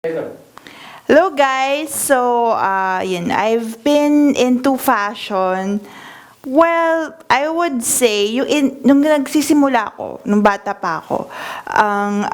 Hello guys! So, yun, I've been into fashion. Well, I would say, nung nagsisimula ako, nung bata pa ako, ang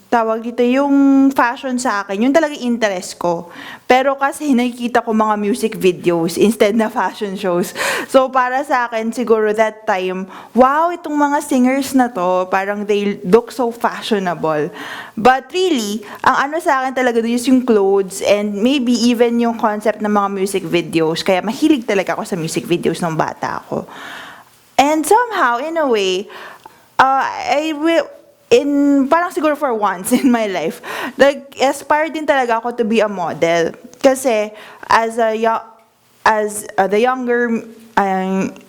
tawag dito, yung fashion sa akin, yung talaga interest ko. Pero kasi nakikita ko mga music videos instead na fashion shows. So, para sa akin, siguro that time, wow, itong mga singers na to, parang they look so fashionable. But really, ang ano sa akin talaga doon is yung clothes and maybe even yung concept ng mga music videos. Kaya mahilig talaga ako sa music videos nung bata ako. And somehow, in a way, I will, parang siguro for once in my life, nag-aspire din talaga ako to be a model. Kasi, the younger,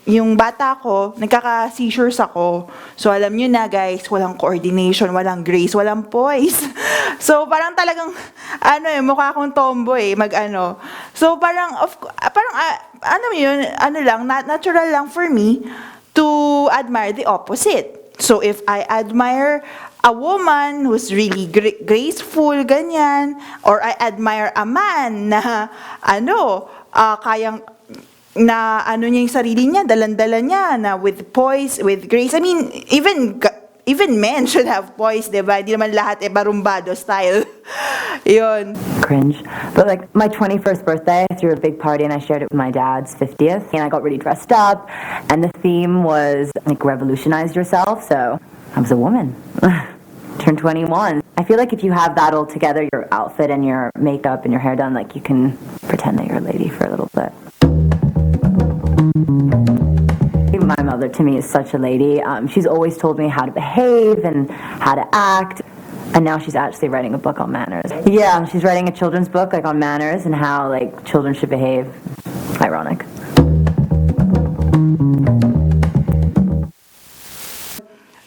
yung bata ko, nagkaka-seizures ako. So, alam nyo na guys, walang coordination, walang grace, walang poise. So, parang talagang, mukha akong tomboy, mag-ano. So, natural lang for me to admire the opposite. So, if I admire a woman who's really graceful, ganyan, or I admire a man na, niya yung sarili niya, dalan-dala niya, na with poise, with grace. I mean, even men should have poise, diba? Hindi naman lahat barumbado style. Yun. Cringe. But like my 21st birthday, I threw a big party and I shared it with my dad's 50th. And I got really dressed up. And the theme was like revolutionize yourself. So I was a woman. Turned 21. I feel like if you have that all together, your outfit and your makeup and your hair done, like you can pretend that you're a lady for a little bit. My mother, to me, is such a lady. She's always told me how to behave and how to act. And now she's actually writing a book on manners. Yeah, she's writing a children's book like on manners and how like children should behave. Ironic.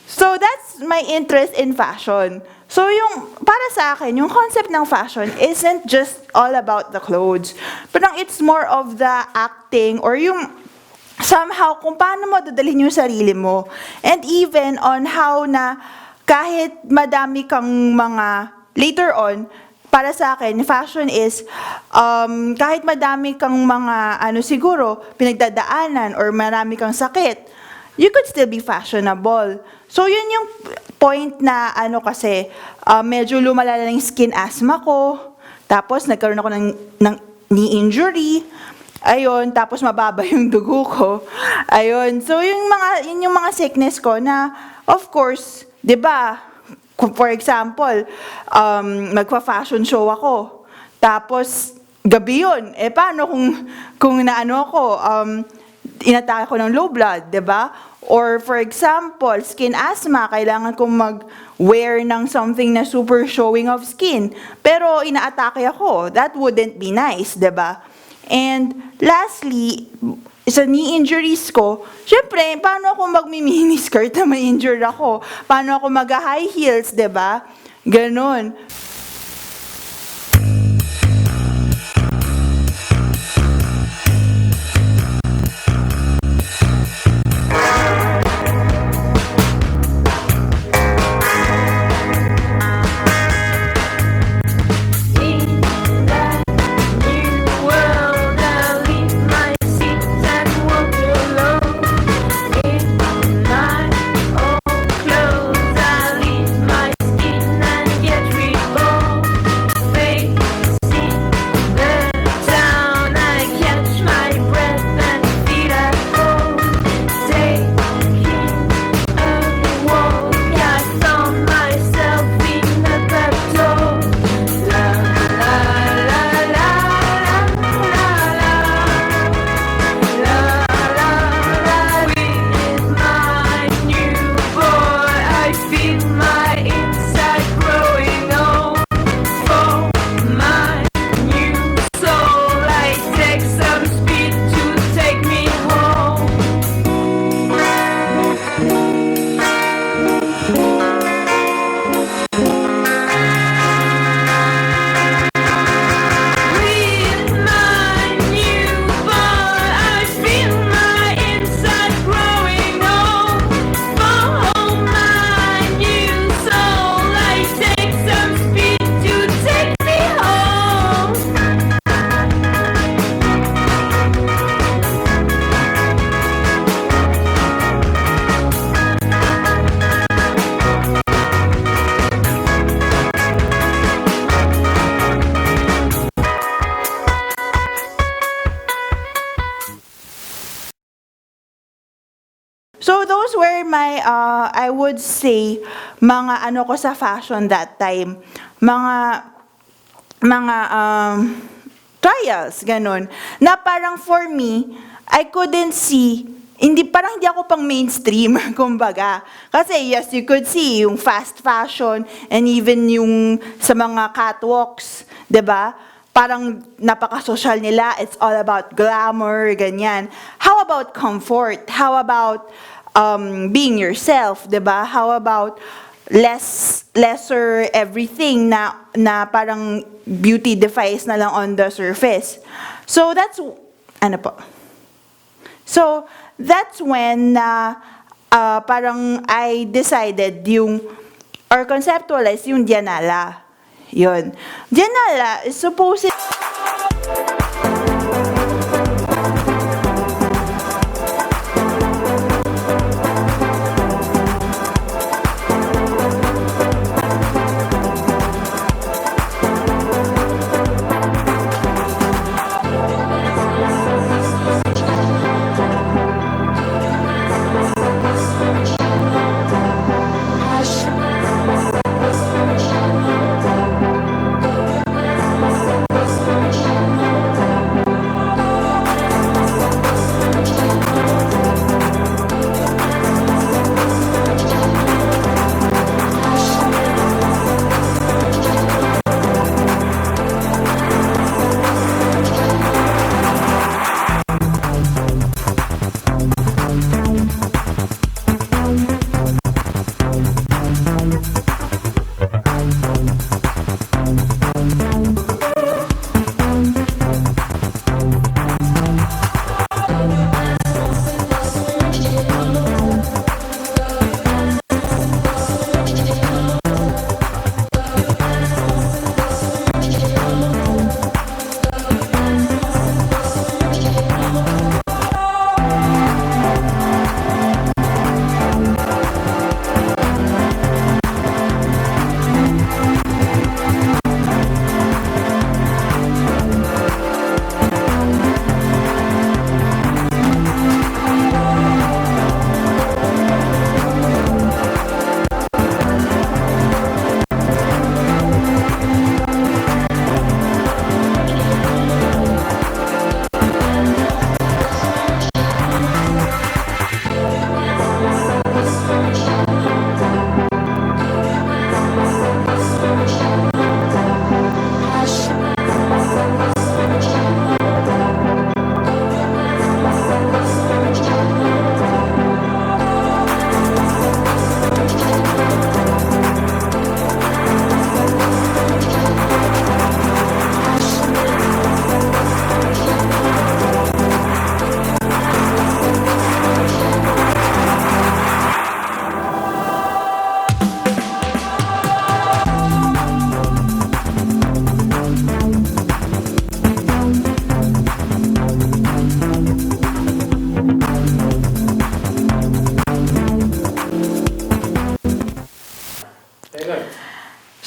So that's my interest in fashion. So para sa akin, yung concept ng fashion isn't just all about the clothes. Parang it's more of the acting or yung somehow kung paano mo dadalhin yung sarili mo. And even on how na kahit madami kang mga, later on, para sa akin, fashion is, kahit madami kang mga, siguro, pinagdadaanan or marami kang sakit, you could still be fashionable. So, yun yung point na, kasi, medyo lumala na yung skin asthma ko, tapos nagkaroon ako ng knee injury, ayun, tapos mababa yung dugo ko. Ayun. So, yun yung mga sickness ko na, of course, 'di ba? For example, magfa-fashion show ako. Tapos gabi 'yun. Paano kung naano ako, inatake ko ng low blood, 'di ba? Or for example, skin asthma, kailangan kong mag-wear ng something na super showing of skin. Pero inaatake ako. That wouldn't be nice, 'di ba? And lastly, sa knee injuries ko, syempre, paano ako mag-mini skirt na may injured ako? Paano ako mag-high heels, 'di ba? Ganon. were my, I would say, mga ano ko sa fashion that time. Mga trials, ganun. Na parang for me, I couldn't see, parang hindi ako pang mainstream, kumbaga. Kasi yes, you could see yung fast fashion and even yung sa mga catwalks, 'di ba? Parang napaka-social nila, it's all about glamour, ganyan. How about comfort? How about being yourself, 'di ba? How about lesser everything na parang beauty device na lang on the surface. So that's So that's when parang I decided or conceptualize yung Dianala. Yun. Dianala is supposed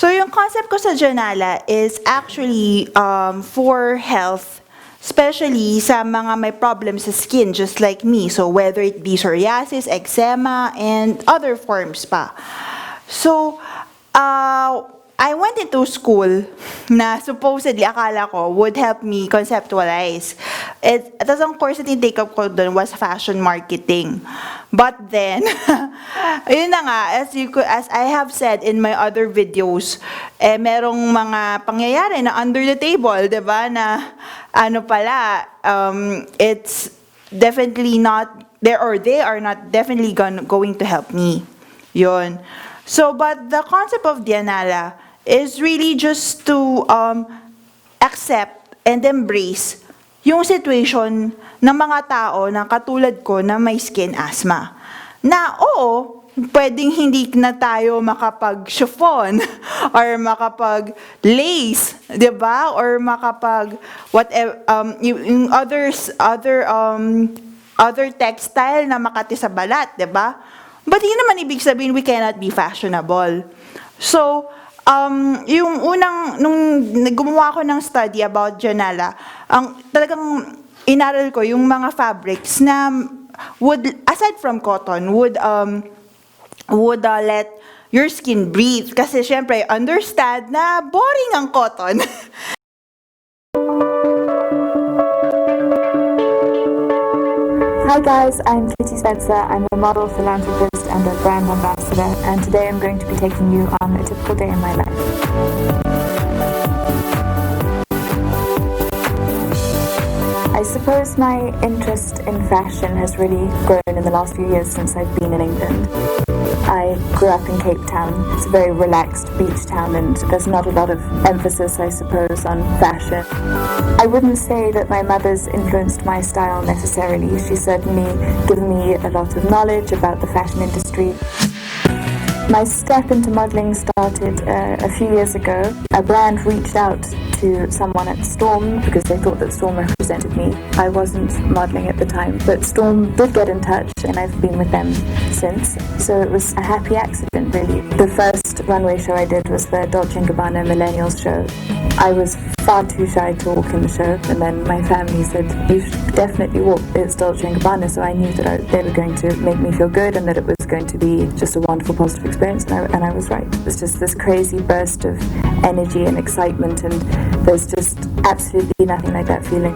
So yung concept ko sa Janala is actually for health, especially sa mga may problems sa skin, just like me. So whether it be psoriasis, eczema, and other forms pa. So, I went into school na supposedly akala ko would help me conceptualize. Tapos ang course na tinitake up ko doon was fashion marketing. But then, yun na nga, as I have said in my other videos, merong mga pangyayari na under the table, di ba, na ano pala, it's definitely not, they are not definitely going to help me. Yun. So, but the concept of Dianala is really just to accept and embrace yung situation ng mga tao na katulad ko na may skin asthma. Na oo, pwedeng hindi na tayo makapag-chiffon or makapag-lace, 'di ba? Or makapag whatever yung other textile na makati sa balat, 'di ba? But yun naman ibig sabihin we cannot be fashionable. So, yung nung gumawa ko ng study about Janala, talagang inaral ko yung mga fabrics na would, aside from cotton, would let your skin breathe. Kasi syempre, understand na boring ang cotton. Hi guys, I'm Kitty Spencer. I'm a model, philanthropist and a brand ambassador, and today I'm going to be taking you on a typical day in my life. I suppose my interest in fashion has really grown in the last few years since I've been in England. I grew up in Cape Town. It's a very relaxed beach town and there's not a lot of emphasis, I suppose, on fashion. I wouldn't say that my mother's influenced my style necessarily. She's certainly given me a lot of knowledge about the fashion industry. My step into modelling started a few years ago. A brand reached out to someone at Storm because they thought that Storm represented me. I wasn't modelling at the time, but Storm did get in touch and I've been with them since. So it was a happy accident, really. The first runway show I did was the Dolce & Gabbana Millennials show. I was far too shy to walk in the show, and then my family said, you should definitely walk, it's Dolce & Gabbana, so I knew that they were going to make me feel good and that it was going to be just a wonderful positive experience, and I was right. It was just this crazy burst of energy and excitement, and there's just absolutely nothing like that feeling.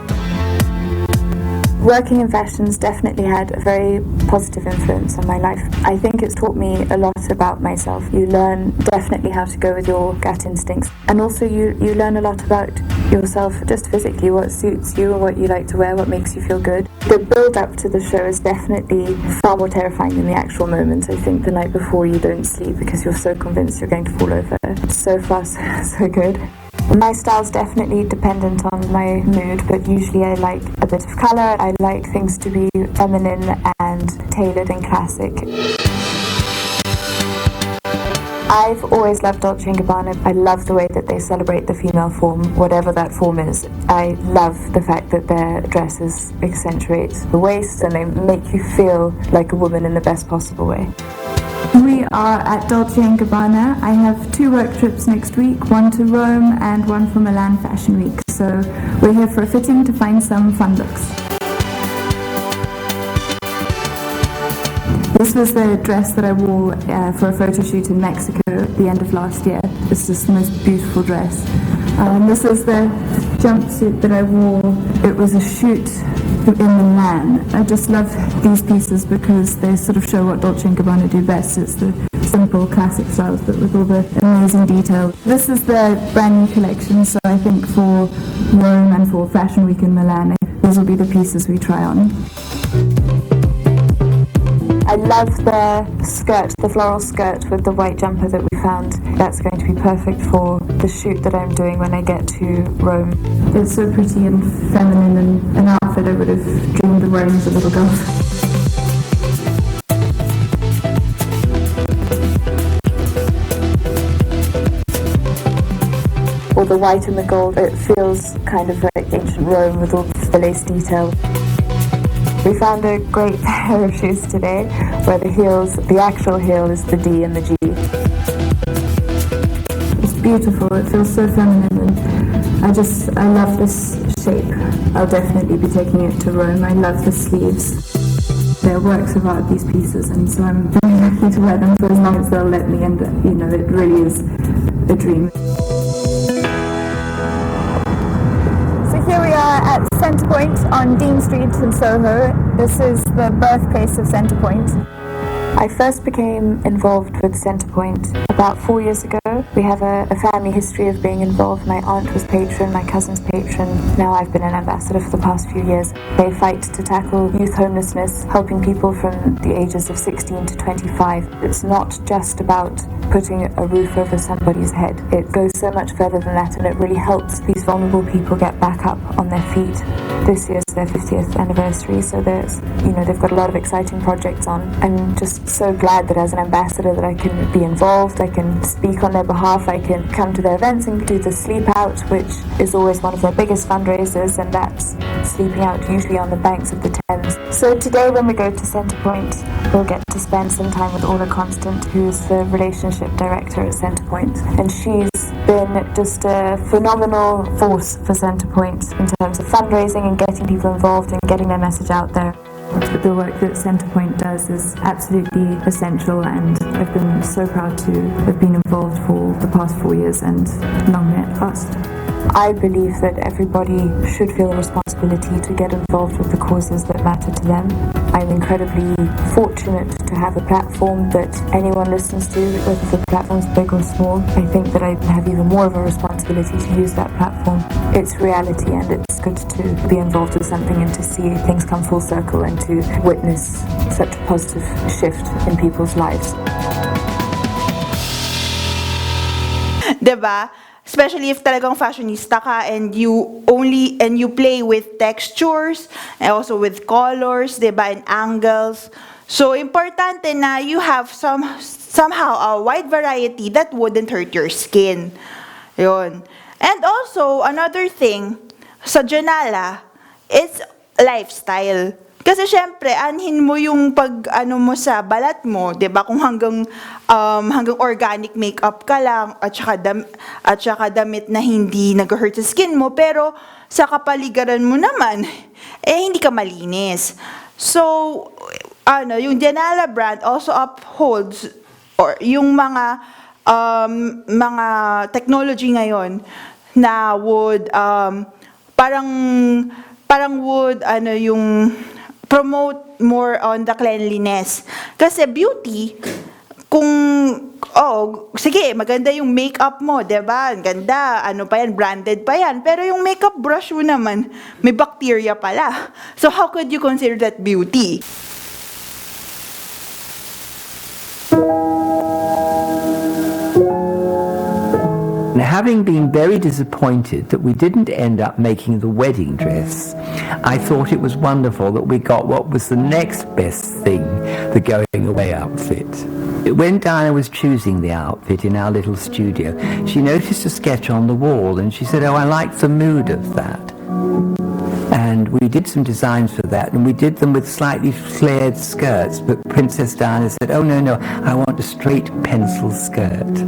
Working in fashion's definitely had a very positive influence on my life. I think it's taught me a lot about myself. You learn definitely how to go with your gut instincts, and also you learn a lot about yourself just physically, what suits you, what you like to wear, what makes you feel good. The build up to the show is definitely far more terrifying than the actual moment. I think the night before you don't sleep because you're so convinced you're going to fall over. So far, so good. My style's definitely dependent on my mood, but usually I like a bit of colour. I like things to be feminine and tailored and classic. I've always loved Dolce & Gabbana. I love the way that they celebrate the female form, whatever that form is. I love the fact that their dresses accentuate the waist and they make you feel like a woman in the best possible way. We are at Dolce & Gabbana. I have 2 work trips next week, one to Rome and one for Milan Fashion Week. So we're here for a fitting to find some fun looks. This was the dress that I wore for a photo shoot in Mexico at the end of last year. It's just the most beautiful dress. This is the jumpsuit that I wore. It was a shoot in Milan. I just love these pieces because they sort of show what Dolce & Gabbana do best. It's the simple classic styles but with all the amazing detail. This is the brand new collection, so I think for Rome and for Fashion Week in Milan, these will be the pieces we try on. I love the skirt, the floral skirt with the white jumper that we found. That's going to be perfect for the shoot that I'm doing when I get to Rome. It's so pretty and feminine and an outfit I would have dreamed of wearing as a little girl. All the white and the gold, it feels kind of like ancient Rome with all the lace detail. We found a great pair of shoes today where the actual heel is the D and the G. It's beautiful, it feels so feminine and I love this shape. I'll definitely be taking it to Rome. I love the sleeves. They're works of art, these pieces, and so I'm very happy to wear them for as long as they'll let me, and it really is a dream. Here we are at Centrepoint on Dean Street in Soho. This is the birthplace of Centrepoint. I first became involved with Centrepoint about 4 years ago. We have a family history of being involved. My aunt was patron, my cousin's patron. Now I've been an ambassador for the past few years. They fight to tackle youth homelessness, helping people from the ages of 16 to 25. It's not just about putting a roof over somebody's head. It goes so much further than that, and it really helps these vulnerable people get back up on their feet. This year's their 50th anniversary, so they've got a lot of exciting projects on. I'm just so glad that as an ambassador that I can be involved, I can speak on their behalf, I can come to their events and do the sleep out, which is always one of their biggest fundraisers, and that's sleeping out usually on the banks of the Thames. So today when we go to Centrepoint, we'll get to spend some time with Orla Constant, who's the relationship director at Centrepoint, and she's been just a phenomenal force for Centrepoint in terms of fundraising and getting people involved and getting their message out there. The work that Centrepoint does is absolutely essential, and I've been so proud to have been involved for the past 4 years, and long may it last. I believe that everybody should feel a responsibility to get involved with the causes that matter to them. I'm incredibly fortunate to have a platform that anyone listens to, whether the platform's big or small. I think that I have even more of a responsibility to use that platform. It's reality, and it's good to be involved with something and to see things come full circle and to witness such a positive shift in people's lives. Diba? Especially if talagang fashionista ka and you play with textures and also with colors, diba, and angles. So importante na you have somehow a wide variety that wouldn't hurt your skin. Yun. And also another thing sa Janala, it's lifestyle. Kasi syempre, anhin mo yung mo sa balat mo, 'di ba? Kung hanggang organic makeup ka lang at saka damit na hindi nag-hurt sa skin mo, pero sa kapaligiran mo naman hindi ka malinis. So, yung Janala brand also upholds or yung mga technology ngayon na would parang would yung promote more on the cleanliness. Kasi beauty, sige, maganda yung makeup mo, diba? Ganda, pa yan, branded pa yan. Pero yung makeup brush mo naman, may bacteria pala. So how could you consider that beauty? And having been very disappointed that we didn't end up making the wedding dress, I thought it was wonderful that we got what was the next best thing, the going away outfit. When Diana was choosing the outfit in our little studio, she noticed a sketch on the wall and she said, "Oh, I like the mood of that." And we did some designs for that, and we did them with slightly flared skirts, but Princess Diana said, "Oh, no, I want a straight pencil skirt."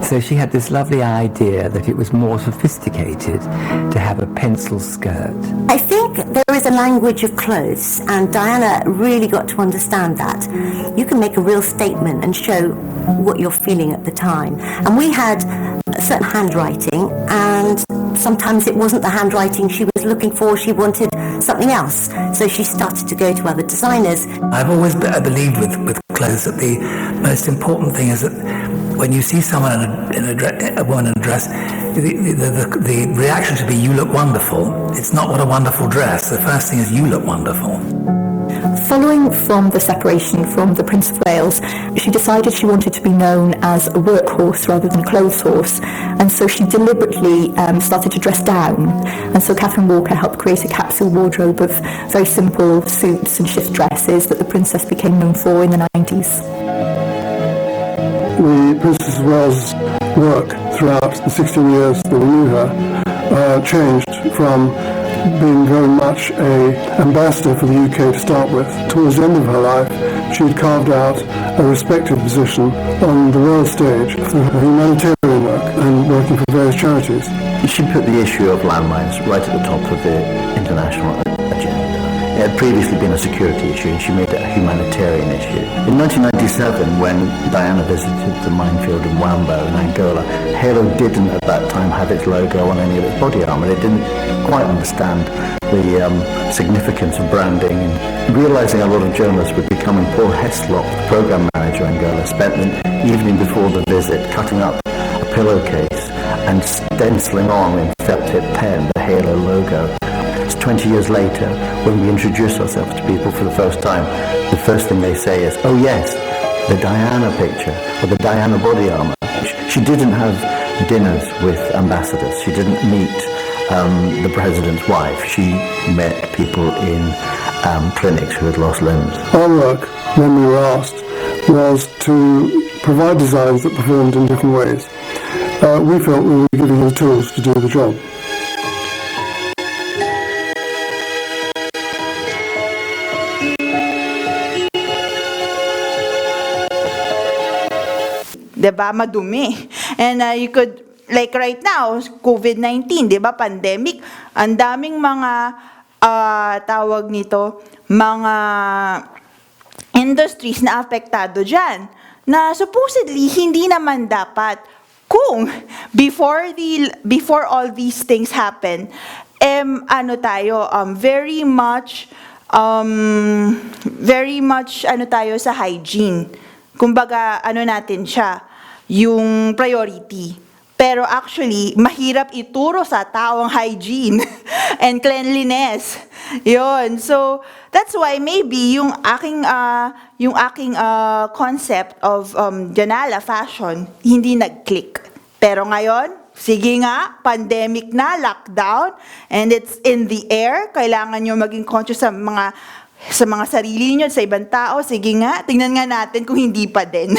So she had this lovely idea that it was more sophisticated to have a pencil skirt. I think there is a language of clothes, and Diana really got to understand that. You can make a real statement and show what you're feeling at the time. And we had a certain handwriting, and sometimes it wasn't the handwriting she was looking for, she wanted something else. So she started to go to other designers. I've always believed with clothes that the most important thing is that when you see someone a woman in a dress, the reaction should be, "You look wonderful." It's not what a wonderful dress. The first thing is, you look wonderful. Following from the separation from the Prince of Wales, she decided she wanted to be known as a workhorse rather than a clothes horse, and so she deliberately started to dress down. And so Catherine Walker helped create a capsule wardrobe of very simple suits and shift dresses that the princess became known for in the 90s. The Princess of Wales' work throughout the 16 years that we knew her changed from being very much an ambassador for the UK to start with. Towards the end of her life, she had carved out a respected position on the world stage for her humanitarian work and working for various charities. She put the issue of landmines right at the top of the international agenda. It had previously been a security issue, and she made it a humanitarian issue. In 1997, when Diana visited the minefield in Wambo in Angola, Halo didn't at that time have its logo on any of its body armour. It didn't quite understand the significance of branding. And realising a lot of journalists would be coming, Paul Heslop, the programme manager in Angola, spent the evening before the visit cutting up a pillowcase and stenciling on in felt-tip pen the Halo logo. 20 years later, when we introduce ourselves to people for the first time, the first thing they say is, "Oh yes, the Diana picture, or the Diana body armour." She didn't have dinners with ambassadors. She didn't meet the president's wife. She met people in clinics who had lost limbs. Our work, when we were asked, was to provide designs that performed in different ways. We felt we were giving them the tools to do the job. Diba, madumi. And you could, like right now, COVID-19, diba, pandemic, ang daming mga tawag nito, mga industries na apektado dyan, na supposedly hindi naman dapat kung before all these things happen, very much tayo sa hygiene. Kumbaga, natin siya, yung priority. Pero actually, mahirap ituro sa tao ang hygiene and cleanliness. Yun. So, that's why maybe yung aking concept of Janala fashion hindi nag-click. Pero ngayon, sige nga, pandemic na, lockdown, and it's in the air. Kailangan nyo maging conscious sa mga sarili nyo, sa ibang tao. Sige nga, tingnan nga natin kung hindi pa din.